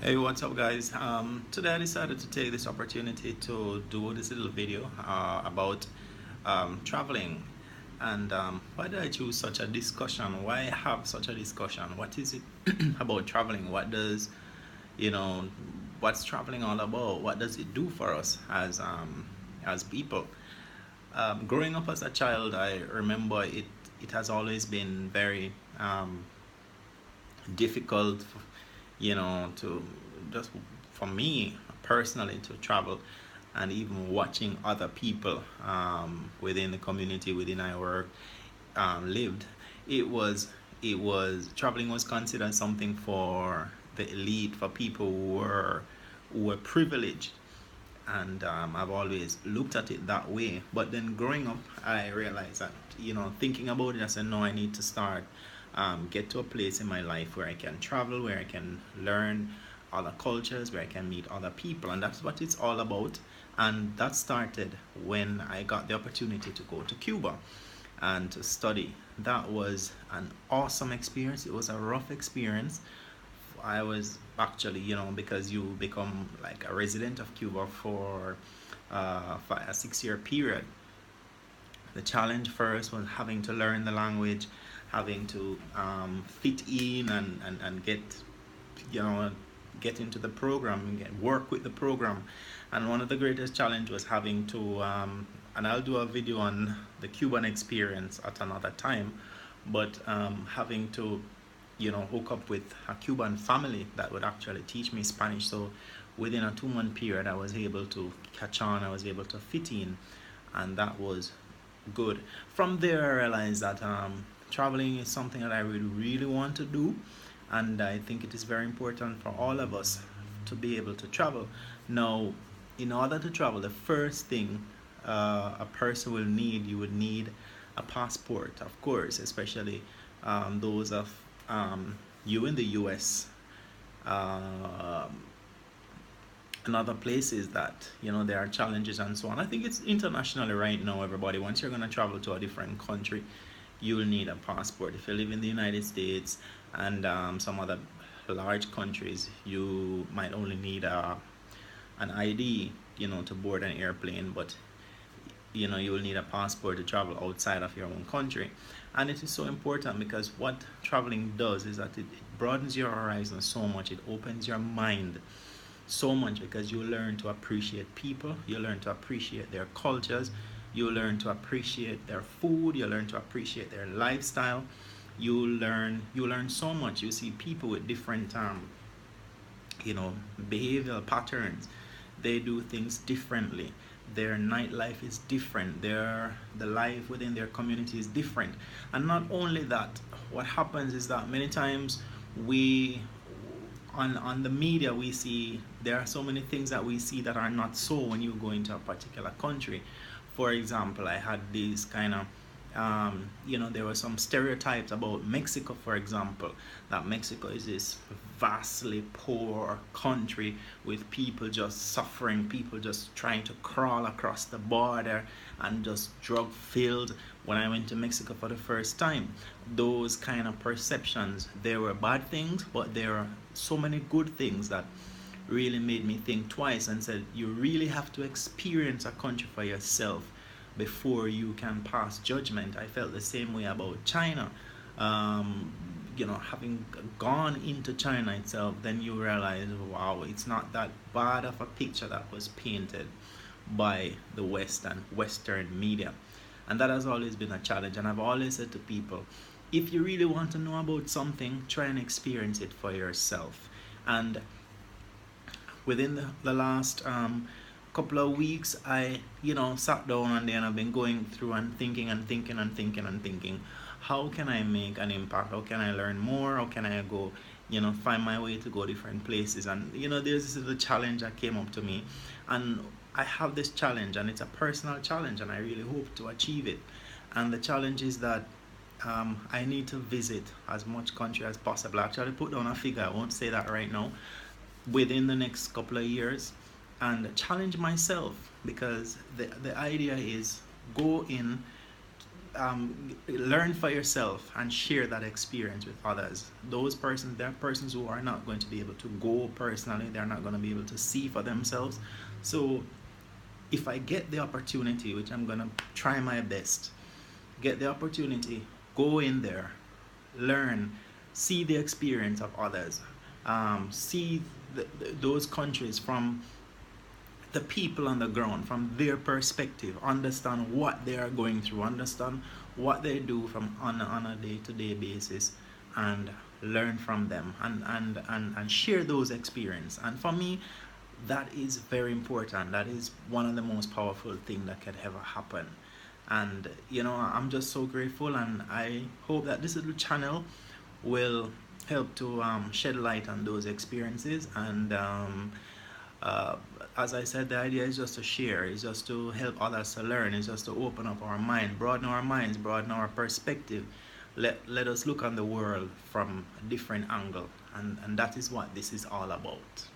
Hey, what's up, guys? Today I decided to take this opportunity to do this little video about traveling. And why did I choose such a discussion? Why have such a discussion? What is it about traveling? You know, what's traveling all about? What does it do for us as people? Growing up as a child, I remember it has always been very difficult, to just for me personally to travel, and even watching other people within the community within I work lived. It was it was traveling was considered something for the elite, for people who were privileged, and I've always looked at it that way. But then growing up, I realized that, thinking about it, I said, no, I need to start, get to a place in my life where I can travel, where I can learn other cultures, where I can meet other people, and that's what it's all about. And that started when I got the opportunity to go to Cuba and to study. That was an awesome experience. It was a rough experience. I was actually, because you become like a resident of Cuba for a 6 year period. The challenge first was having to learn the language, having to fit in and you know, get into the program and work with the program. And one of the greatest challenge was having to, and I'll do a video on the Cuban experience at another time, but having to, hook up with a Cuban family that would actually teach me Spanish. So within a 2 month period, I was able to catch on, I was able to fit in, and that was good. From there, I realized that traveling is something that I really, really want to do, and I think it is very important for all of us to be able to travel. Now, in order to travel, the first thing a person will need, you would need a passport, of course, especially those of you in the US. And other places that, there are challenges and so on. I think it's internationally right now, everybody, once you're going to travel to a different country, you will need a passport. If you live in the United States and some other large countries, you might only need an ID, to board an airplane. But you will need a passport to travel outside of your own country. And it is so important because what traveling does is that it broadens your horizon so much, it opens your mind so much, because you learn to appreciate people, you learn to appreciate their cultures, you learn to appreciate their food, you learn to appreciate their lifestyle. You learn so much. You see people with different behavioral patterns. They do things differently. Their nightlife is different. The life within their community is different. And not only that, what happens is that many times we on the media, we see there are so many things that we see that are not so when you go into a particular country. For example, I had these kind of there were some stereotypes about Mexico, for example, that Mexico is this vastly poor country with people just suffering, people just trying to crawl across the border, and just drug filled. When I went to Mexico for the first time, those kind of perceptions, there were bad things, but there are so many good things that really made me think twice and said, you really have to experience a country for yourself before you can pass judgment. I felt the same way about China. Having gone into China itself, then you realize, wow, it's not that bad of a picture that was painted by the West and Western media. And that has always been a challenge. And I've always said to people, if you really want to know about something, try and experience it for yourself. And within the last couple of weeks, I sat down and then I've been going through and thinking and thinking and thinking and thinking, how can I make an impact? How can I learn more? How can I go, find my way to go different places? And there's this little challenge that came up to me, and I have this challenge, and it's a personal challenge, and I really hope to achieve it. And the challenge is that I need to visit as much country as possible. I actually put down a figure, I won't say that right now, within the next couple of years, and challenge myself, because the idea is go in, learn for yourself and share that experience with others. Those persons, there are persons who are not going to be able to go personally, they're not going to be able to see for themselves. So if I get the opportunity, which I'm going to try my best, get the opportunity, go in there, learn, see the experience of others, see those countries from the people on the ground, from their perspective, understand what they are going through, understand what they do from on a day-to-day basis, and learn from them, and share those experiences. And for me, that is very important. That is one of the most powerful things that could ever happen. And I'm just so grateful, and I hope that this little channel will help to shed light on those experiences. And uh, as I said, the idea is just to share, is just to help others to learn, is just to open up our mind, broaden our minds, broaden our perspective. Let us look on the world from a different angle, and that is what this is all about.